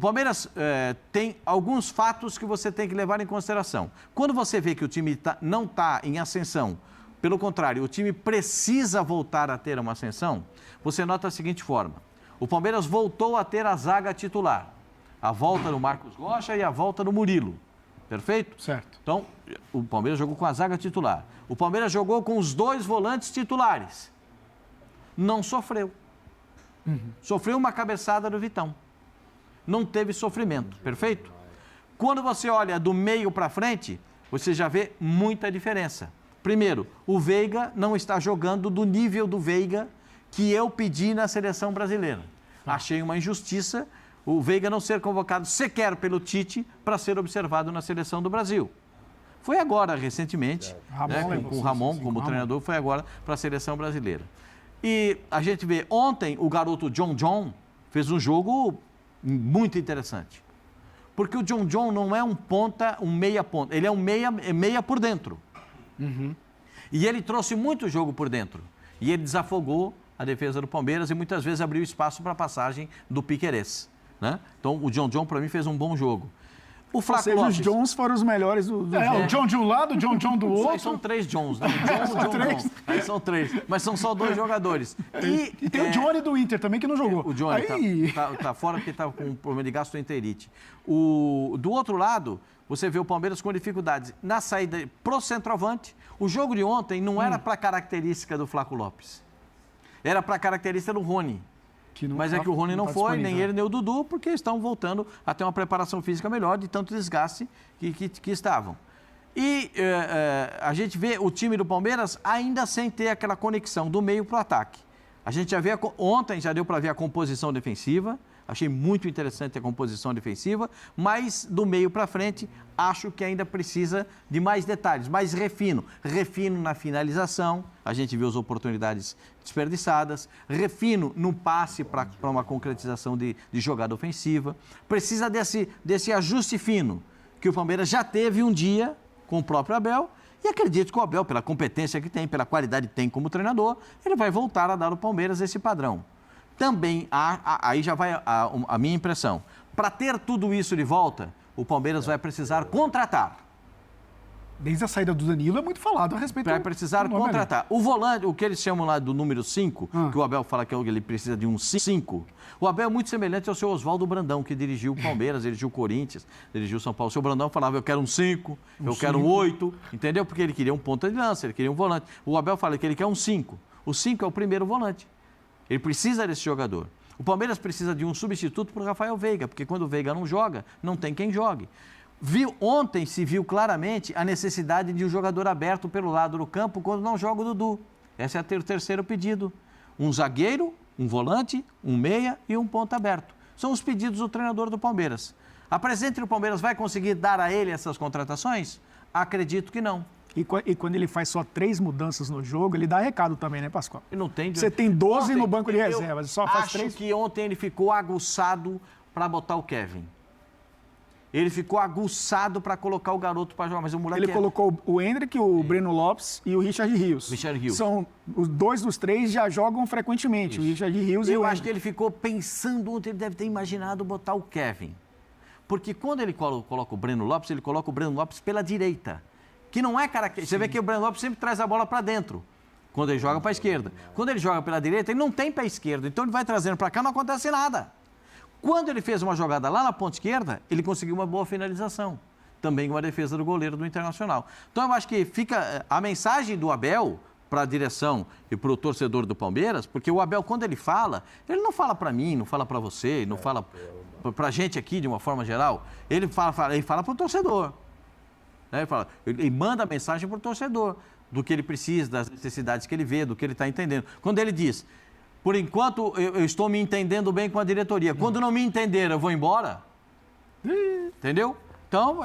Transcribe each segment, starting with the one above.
Palmeiras tem alguns fatos que você tem que levar em consideração. Quando você vê que o time não está em ascensão, pelo contrário, o time precisa voltar a ter uma ascensão, você nota da seguinte forma. O Palmeiras voltou a ter a zaga titular. A volta do Marcos Rocha e a volta do Murilo. Perfeito? Certo. Então, o Palmeiras jogou com a zaga titular. O Palmeiras jogou com os 2 volantes titulares. Não sofreu. Sofreu uma cabeçada do Vitão. Não teve sofrimento, perfeito? Quando você olha do meio para frente, você já vê muita diferença. Primeiro, o Veiga não está jogando do nível do Veiga que eu pedi na seleção brasileira. Achei uma injustiça o Veiga não ser convocado sequer pelo Tite para ser observado na seleção do Brasil. Foi agora, recentemente, com o Ramon como treinador, foi agora para a seleção brasileira. E a gente vê, ontem o garoto John fez um jogo muito interessante. Porque o John não é um ponta, um meia ponta, ele é um meia por dentro. E ele trouxe muito jogo por dentro. E ele desafogou a defesa do Palmeiras e muitas vezes abriu espaço para a passagem do Piquerez. Né? Então o John para mim fez um bom jogo. O Flávio Lopes... os Johns foram os melhores do jogo. O John de um lado, o John do outro. Aí são 3 Johns, né? John. Aí são 3, mas são só 2 jogadores. E tem o Johnny do Inter também que não jogou. O Johnny tá fora porque está com um problema de gastroenterite. Do outro lado, você vê o Palmeiras com dificuldades. Na saída pro centroavante, o jogo de ontem não era para característica do Flávio Lopes. Era para característica do Rony. Mas é que o Rony não foi, nem ele, nem o Dudu, porque estão voltando a ter uma preparação física melhor de tanto desgaste que estavam. E a gente vê o time do Palmeiras ainda sem ter aquela conexão do meio para o ataque. A gente já vê, ontem já deu para ver a composição defensiva, achei muito interessante a composição defensiva, mas do meio para frente, acho que ainda precisa de mais detalhes, mais refino. Refino na finalização, a gente viu as oportunidades desperdiçadas, refino no passe para uma concretização de jogada ofensiva. Precisa desse ajuste fino, que o Palmeiras já teve um dia com o próprio Abel, e acredito que o Abel, pela competência que tem, pela qualidade que tem como treinador, ele vai voltar a dar ao Palmeiras esse padrão. Também, aí já vai a minha impressão, para ter tudo isso de volta, o Palmeiras vai precisar contratar. Desde a saída do Danilo é muito falado a respeito. Vai precisar contratar. O volante, o que eles chamam lá do número 5, que o Abel fala que ele precisa de um 5, o Abel é muito semelhante ao seu Oswaldo Brandão, que dirigiu o Palmeiras, dirigiu o Corinthians, dirigiu o São Paulo. O seu Brandão falava, eu quero um 5, eu quero um 8, entendeu? Porque ele queria um ponta de lança, ele queria um volante. O Abel fala que ele quer um 5. O 5 é o primeiro volante. Ele precisa desse jogador. O Palmeiras precisa de um substituto para o Rafael Veiga, porque quando o Veiga não joga, não tem quem jogue. Ontem se viu claramente a necessidade de um jogador aberto pelo lado do campo quando não joga o Dudu. Esse é o terceiro pedido. Um zagueiro, um volante, um meia e um ponta aberto. São os pedidos do treinador do Palmeiras. A presidente do Palmeiras vai conseguir dar a ele essas contratações? Acredito que não. E quando ele faz só 3 mudanças no jogo, ele dá recado também, né, Pascoal? Não tem... Você tem 12 ontem, no banco de reservas, só faz 3? Acho que ontem ele ficou aguçado para botar o Kevin. Ele ficou aguçado para colocar o garoto para jogar, mas o moleque... Ele colocou o Hendrick, o Breno Lopes e o Richard Rios. São os 2 dos 3 já jogam frequentemente, isso. O Richard Rios e o Eu acho Hendrick. que ele ficou pensando ontem, ele deve ter imaginado botar o Kevin. Porque quando ele coloca o Breno Lopes, ele coloca o Breno Lopes pela direita. Que não é característica. Você vê que o Breno Lopes sempre traz a bola para dentro, quando ele joga para a esquerda. Quando ele joga pela direita, ele não tem pé esquerdo. Então ele vai trazendo para cá, não acontece nada. Quando ele fez uma jogada lá na ponta esquerda, ele conseguiu uma boa finalização. Também uma defesa do goleiro do Internacional. Então eu acho que fica a mensagem do Abel para a direção e para o torcedor do Palmeiras, porque o Abel, quando ele não fala para mim, não fala para você, não fala para a gente aqui de uma forma geral. Ele fala para o torcedor. Ele manda a mensagem para o torcedor do que ele precisa, das necessidades que ele vê, do que ele está entendendo. Quando ele diz, por enquanto eu estou me entendendo bem com a diretoria, quando não me entender eu vou embora, entendeu? Então,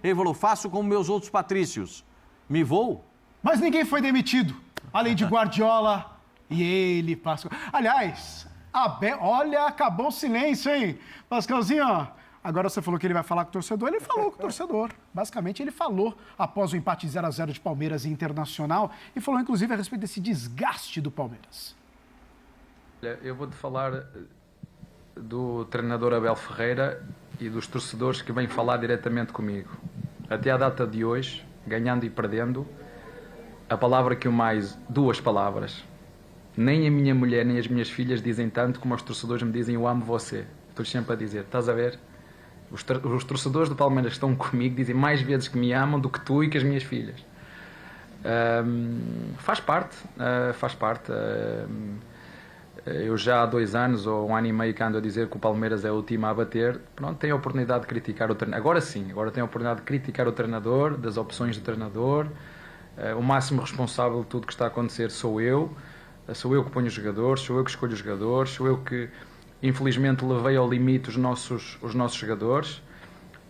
ele falou, faço como meus outros patrícios, me vou. Mas ninguém foi demitido, além de Guardiola e ele, Pascoal. Aliás, olha, acabou o silêncio, hein? Pascalzinho, ó. Agora você falou que ele vai falar com o torcedor, ele falou com o torcedor. Basicamente, ele falou após o empate 0-0 de Palmeiras e Internacional e falou, inclusive, a respeito desse desgaste do Palmeiras. Eu vou-te falar do treinador Abel Ferreira e dos torcedores que vêm falar diretamente comigo. Até à data de hoje, ganhando e perdendo, a palavra que o mais... Duas palavras. Nem a minha mulher, nem as minhas filhas dizem tanto como os torcedores me dizem: eu amo você. Estou sempre a dizer, estás a ver? Os torcedores do Palmeiras que estão comigo dizem mais vezes que me amam do que tu e que as minhas filhas. Faz parte. Eu já há 2 anos ou 1 ano e meio que ando a dizer que o Palmeiras é o time a bater. Pronto, tenho a oportunidade de criticar o treinador. Agora sim, agora tenho a oportunidade de criticar o treinador, das opções do treinador. O máximo responsável de tudo que está a acontecer sou eu. Sou eu que ponho os jogadores, sou eu que escolho os jogadores, sou eu que, infelizmente, levei ao limite os nossos jogadores.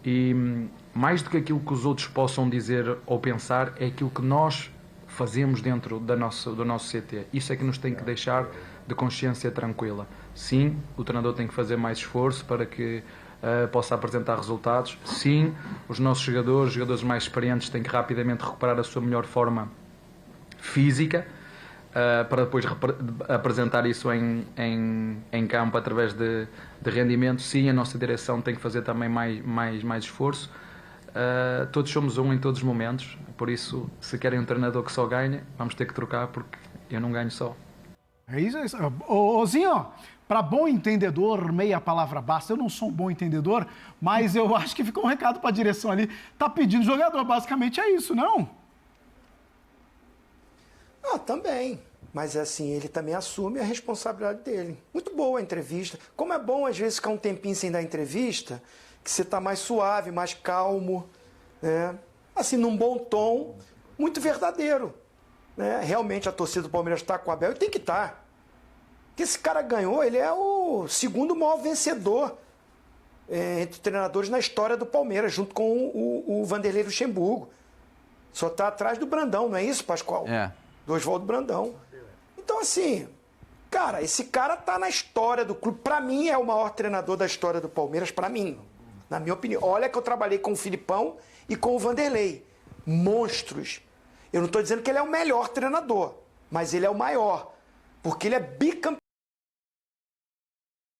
E mais do que aquilo que os outros possam dizer ou pensar, é aquilo que nós fazemos dentro do nosso CT. Isso é que nos tem que deixar de consciência tranquila. Sim, o treinador tem que fazer mais esforço para que possa apresentar resultados. Sim, os nossos jogadores mais experientes, têm que rapidamente recuperar a sua melhor forma física, para depois apresentar isso em campo através de rendimento. Sim, a nossa direção tem que fazer também mais esforço. Todos somos um em todos os momentos, por isso, se querem um treinador que só ganha, vamos ter que trocar, porque eu não ganho só. É isso. Zinho, para bom entendedor, meia palavra basta. Eu não sou um bom entendedor, mas eu acho que ficou um recado para a direção ali. Tá pedindo jogador, basicamente é isso, não? Também. Mas assim, ele também assume a responsabilidade dele. Muito boa a entrevista. Como é bom, às vezes, ficar um tempinho sem dar entrevista, que você tá mais suave, mais calmo, né? Assim, num bom tom, muito verdadeiro. Né? Realmente a torcida do Palmeiras está com o Abel e tem que estar. Porque esse cara ganhou, ele é o segundo maior vencedor entre treinadores na história do Palmeiras, junto com o Vanderlei Luxemburgo. Só está atrás do Brandão, não é isso, Pascoal? É. Do Oswaldo Brandão. Então, assim, cara, esse cara tá na história do clube. Pra mim, é o maior treinador da história do Palmeiras, pra mim, na minha opinião. Olha que eu trabalhei com o Filipão e com o Vanderlei. Monstros. Eu não tô dizendo que ele é o melhor treinador, mas ele é o maior, porque ele é bicampeão.